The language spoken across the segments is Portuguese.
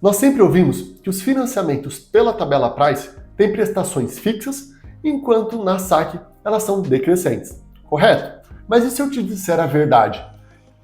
Nós sempre ouvimos que os financiamentos pela tabela Price têm prestações fixas, enquanto na saque elas são decrescentes, correto? Mas e se eu te disser a verdade?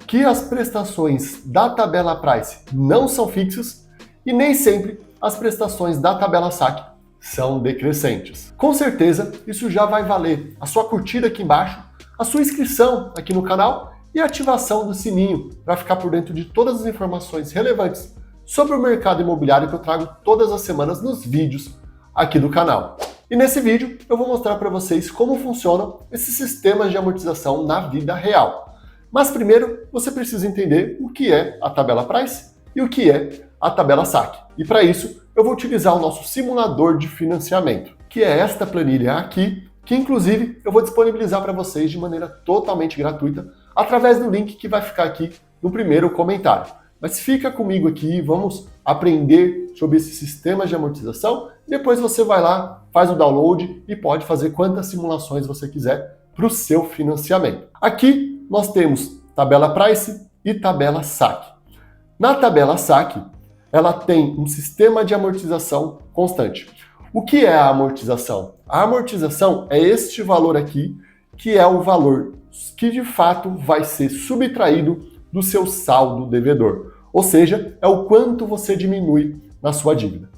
Que as prestações da tabela Price não são fixas e nem sempre as prestações da tabela saque são decrescentes. Com certeza, isso já vai valer a sua curtida aqui embaixo, a sua inscrição aqui no canal e a ativação do sininho para ficar por dentro de todas as informações relevantes sobre o mercado imobiliário que eu trago todas as semanas nos vídeos aqui do canal. E nesse vídeo eu vou mostrar para vocês como funcionam esses sistemas de amortização na vida real. Mas primeiro você precisa entender o que é a tabela Price e o que é a tabela saque. E para isso eu vou utilizar o nosso simulador de financiamento, que é esta planilha aqui, que inclusive eu vou disponibilizar para vocês de maneira totalmente gratuita através do link que vai ficar aqui no primeiro comentário. Mas fica comigo aqui, vamos aprender sobre esses sistemas de amortização. Depois você vai lá, faz o download e pode fazer quantas simulações você quiser para o seu financiamento. Aqui nós temos tabela Price e tabela saque. Na tabela saque, ela tem um sistema de amortização constante. O que é a amortização? A amortização é este valor aqui, que é o valor que de fato vai ser subtraído do seu saldo devedor. Ou seja, é o quanto você diminui na sua dívida.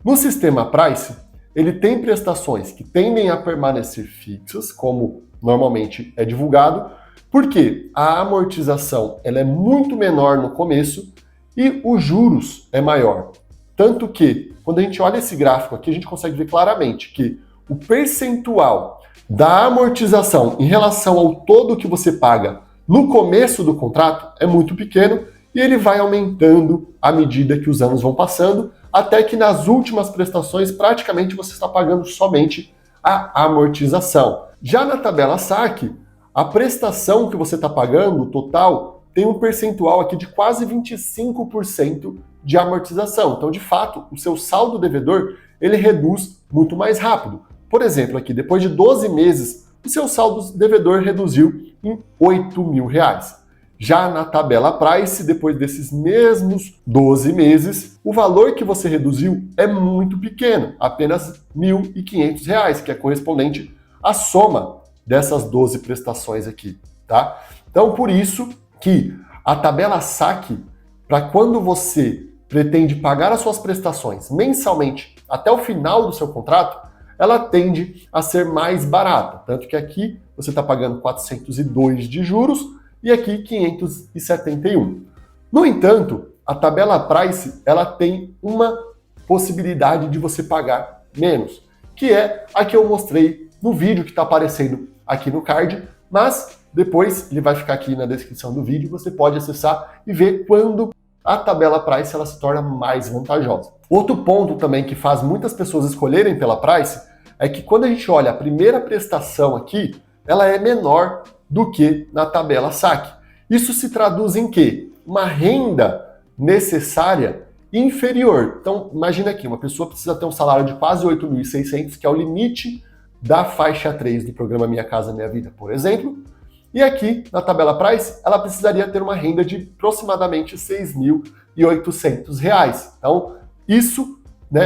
No sistema Price, ele tem prestações que tendem a permanecer fixas, como normalmente é divulgado, porque a amortização ela é muito menor no começo e os juros é maior. Tanto que, quando a gente olha esse gráfico aqui, a gente consegue ver claramente que o percentual da amortização em relação ao todo que você paga no começo do contrato é muito pequeno e ele vai aumentando à medida que os anos vão passando, até que nas últimas prestações praticamente você está pagando somente a amortização. Já na tabela saque, a prestação que você está pagando, o total, tem um percentual aqui de quase 25% de amortização. Então, de fato, o seu saldo devedor ele reduz muito mais rápido. Por exemplo, aqui, depois de 12 meses, o seu saldo devedor reduziu em R$8.000. Já na tabela Price, depois desses mesmos 12 meses, o valor que você reduziu é muito pequeno, apenas R$1.500, que é correspondente à soma dessas 12 prestações aqui, tá? Então, por isso que a tabela saque, para quando você pretende pagar as suas prestações mensalmente até o final do seu contrato, ela tende a ser mais barata. Tanto que aqui você está pagando 402 de juros e aqui 571. No entanto, a tabela Price ela tem uma possibilidade de você pagar menos, que é a que eu mostrei no vídeo que está aparecendo aqui no card, mas depois ele vai ficar aqui na descrição do vídeo, você pode acessar e ver quando a tabela Price ela se torna mais vantajosa. Outro ponto também que faz muitas pessoas escolherem pela Price é que quando a gente olha a primeira prestação aqui, ela é menor do que na tabela saque. Isso se traduz em quê? Uma renda necessária inferior. Então, imagina aqui, uma pessoa precisa ter um salário de quase 8.600, que é o limite da faixa 3 do programa Minha Casa Minha Vida, por exemplo. E aqui, na tabela Price, ela precisaria ter uma renda de aproximadamente R$6.800. Então, isso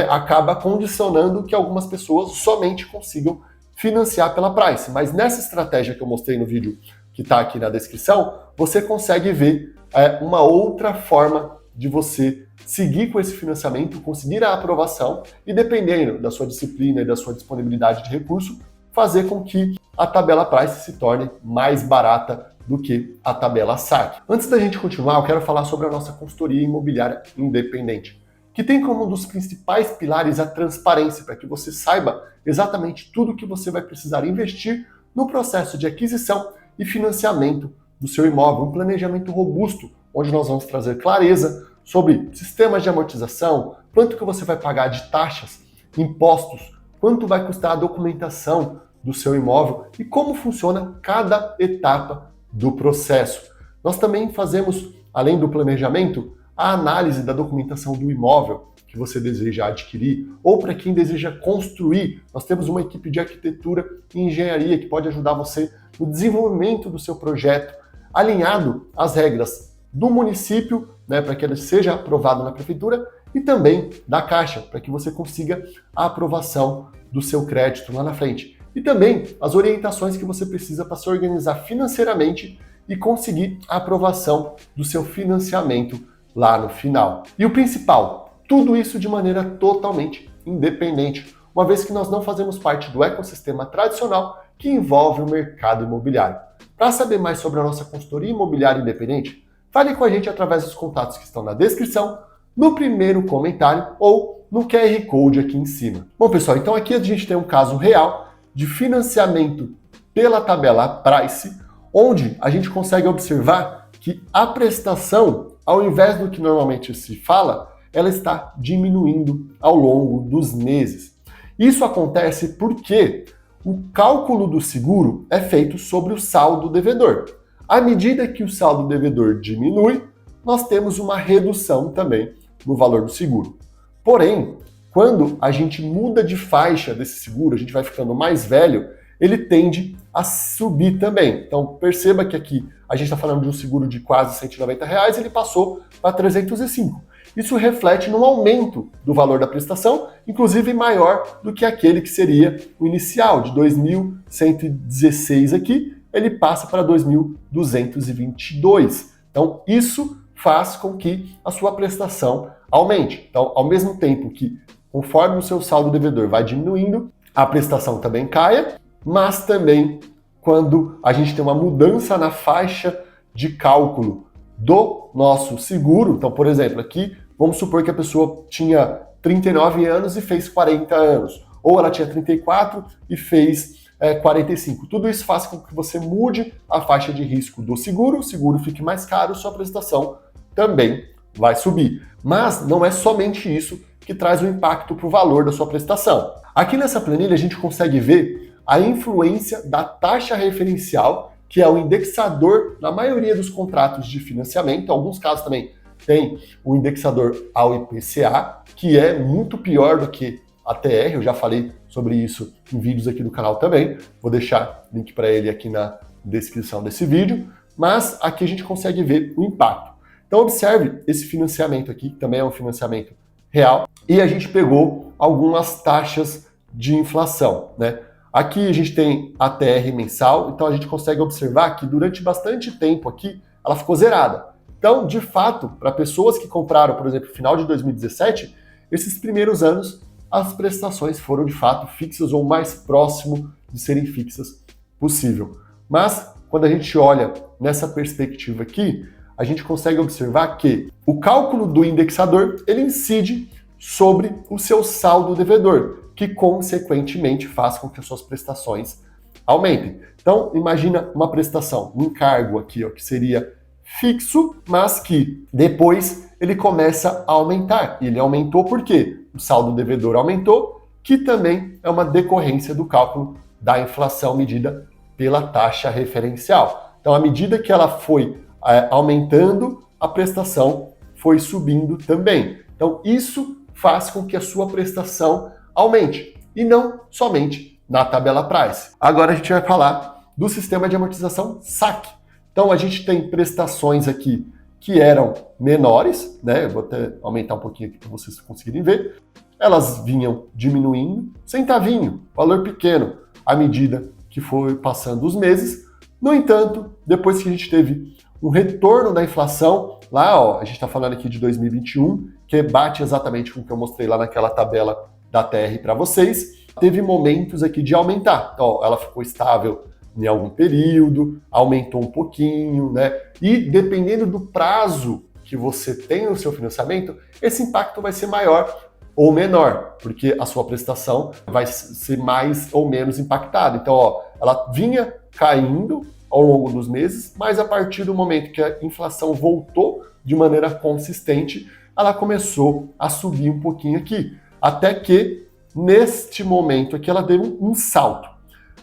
acaba condicionando que algumas pessoas somente consigam financiar pela Price. Mas nessa estratégia que eu mostrei no vídeo que está aqui na descrição, você consegue ver uma outra forma de você seguir com esse financiamento, conseguir a aprovação e, dependendo da sua disciplina e da sua disponibilidade de recurso, fazer com que a tabela Price se torne mais barata do que a tabela saque. Antes da gente continuar, eu quero falar sobre a nossa consultoria imobiliária independente, que tem como um dos principais pilares a transparência, para que você saiba exatamente tudo o que você vai precisar investir no processo de aquisição e financiamento do seu imóvel, um planejamento robusto, onde nós vamos trazer clareza sobre sistemas de amortização, quanto que você vai pagar de taxas, impostos, quanto vai custar a documentação do seu imóvel e como funciona cada etapa do processo. Nós também fazemos, além do planejamento, a análise da documentação do imóvel que você deseja adquirir ou para quem deseja construir. Nós temos uma equipe de arquitetura e engenharia que pode ajudar você no desenvolvimento do seu projeto, alinhado às regras do município, para que ele seja aprovado na prefeitura, e também da Caixa, para que você consiga a aprovação do seu crédito lá na frente. E também as orientações que você precisa para se organizar financeiramente e conseguir a aprovação do seu financiamento lá no final. E o principal, tudo isso de maneira totalmente independente, uma vez que nós não fazemos parte do ecossistema tradicional que envolve o mercado imobiliário. Para saber mais sobre a nossa consultoria imobiliária independente, fale com a gente através dos contatos que estão na descrição, no primeiro comentário ou no QR Code aqui em cima. Bom, pessoal, então aqui a gente tem um caso real de financiamento pela tabela Price, onde a gente consegue observar que a prestação, ao invés do que normalmente se fala, ela está diminuindo ao longo dos meses. Isso acontece porque o cálculo do seguro é feito sobre o saldo devedor. À medida que o saldo devedor diminui, nós temos uma redução também no valor do seguro. Porém, quando a gente muda de faixa desse seguro, a gente vai ficando mais velho, ele tende a subir também. Então perceba que aqui a gente está falando de um seguro de quase R$190, ele passou para 305. Isso reflete num aumento do valor da prestação, inclusive maior do que aquele que seria o inicial, de 2.116 aqui, ele passa para 2.222. Então isso faz com que a sua prestação aumente. Então, ao mesmo tempo que, conforme o seu saldo devedor vai diminuindo, a prestação também caia, mas também quando a gente tem uma mudança na faixa de cálculo do nosso seguro. Então, por exemplo, aqui, vamos supor que a pessoa tinha 39 anos e fez 40 anos, ou ela tinha 34 e fez 45. Tudo isso faz com que você mude a faixa de risco do seguro, o seguro fique mais caro, sua prestação também vai subir. Mas não é somente isso que traz um impacto para o valor da sua prestação. Aqui nessa planilha a gente consegue ver a influência da taxa referencial, que é o indexador na maioria dos contratos de financiamento. Em alguns casos também tem o indexador ao IPCA, que é muito pior do que a TR. Eu já falei sobre isso em vídeos aqui do canal também. Vou deixar link para ele aqui na descrição desse vídeo. Mas aqui a gente consegue ver o impacto. Então observe esse financiamento aqui, que também é um financiamento real, e a gente pegou algumas taxas de inflação, né? Aqui a gente tem a TR mensal, então a gente consegue observar que durante bastante tempo aqui ela ficou zerada. Então, de fato, para pessoas que compraram, por exemplo, no final de 2017, esses primeiros anos as prestações foram de fato fixas ou o mais próximo de serem fixas possível. Mas quando a gente olha nessa perspectiva aqui, a gente consegue observar que o cálculo do indexador ele incide sobre o seu saldo devedor, que consequentemente faz com que as suas prestações aumentem. Então, imagina uma prestação, um encargo aqui, ó, que seria fixo, mas que depois ele começa a aumentar. E ele aumentou por quê? O saldo devedor aumentou, que também é uma decorrência do cálculo da inflação medida pela taxa referencial. Então, à medida que ela foi aumentando, a prestação foi subindo também. Então, isso faz com que a sua prestação aumente, e não somente na tabela Price. Agora a gente vai falar do sistema de amortização SAC. Então, a gente tem prestações aqui que eram menores, né? Eu vou até aumentar um pouquinho aqui para vocês conseguirem ver. Elas vinham diminuindo, centavinho, valor pequeno, à medida que foi passando os meses. No entanto, depois que a gente teve um retorno da inflação, lá ó, a gente está falando aqui de 2021, que bate exatamente com o que eu mostrei lá naquela tabela da TR para vocês, teve momentos aqui de aumentar. Então, ó, ela ficou estável em algum período, aumentou um pouquinho, né? E dependendo do prazo que você tem no seu financiamento, esse impacto vai ser maior ou menor, porque a sua prestação vai ser mais ou menos impactada. Então, ó, ela vinha caindo ao longo dos meses, mas a partir do momento que a inflação voltou de maneira consistente, ela começou a subir um pouquinho aqui, até que neste momento aqui ela deu um salto.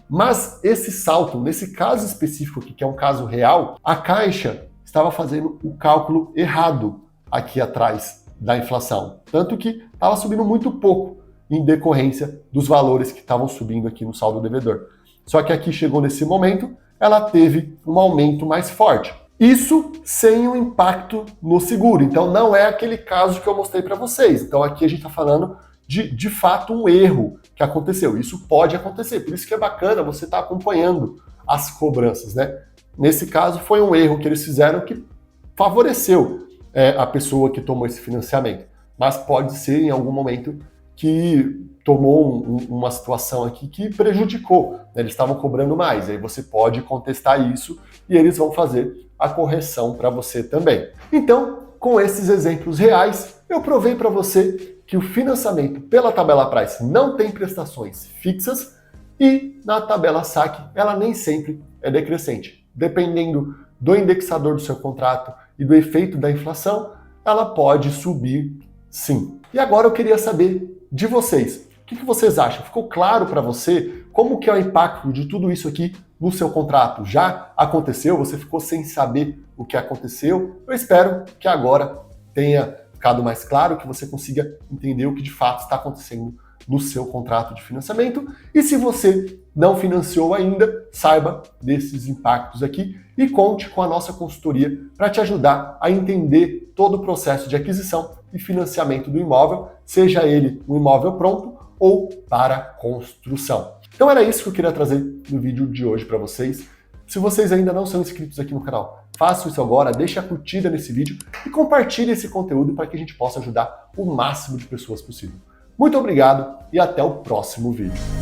Mas esse salto, nesse caso específico aqui, que é um caso real, a Caixa estava fazendo o cálculo errado aqui atrás da inflação, tanto que estava subindo muito pouco em decorrência dos valores que estavam subindo aqui no saldo devedor. Só que aqui chegou nesse momento, ela teve um aumento mais forte. Isso sem o impacto no seguro. Então não é aquele caso que eu mostrei para vocês. Então aqui a gente está falando de fato um erro que aconteceu. Isso pode acontecer, por isso que é bacana você estar acompanhando as cobranças, né? Nesse caso foi um erro que eles fizeram que favoreceu a pessoa que tomou esse financiamento. Mas pode ser em algum momento que tomou uma situação aqui que prejudicou, né? Eles estavam cobrando mais, aí você pode contestar isso e eles vão fazer a correção para você também. Então, com esses exemplos reais, eu provei para você que o financiamento pela tabela Price não tem prestações fixas e na tabela saque ela nem sempre é decrescente. Dependendo do indexador do seu contrato e do efeito da inflação, ela pode subir sim. E agora eu queria saber de vocês. O que vocês acham? Ficou claro para você como que é o impacto de tudo isso aqui no seu contrato? Já aconteceu? Você ficou sem saber o que aconteceu? Eu espero que agora tenha ficado mais claro, que você consiga entender o que de fato está acontecendo no seu contrato de financiamento. E se você não financiou ainda, saiba desses impactos aqui e conte com a nossa consultoria para te ajudar a entender todo o processo de aquisição e financiamento do imóvel, seja ele um imóvel pronto ou para construção. Então era isso que eu queria trazer no vídeo de hoje para vocês. Se vocês ainda não são inscritos aqui no canal, façam isso agora, deixe a curtida nesse vídeo e compartilhe esse conteúdo para que a gente possa ajudar o máximo de pessoas possível. Muito obrigado e até o próximo vídeo.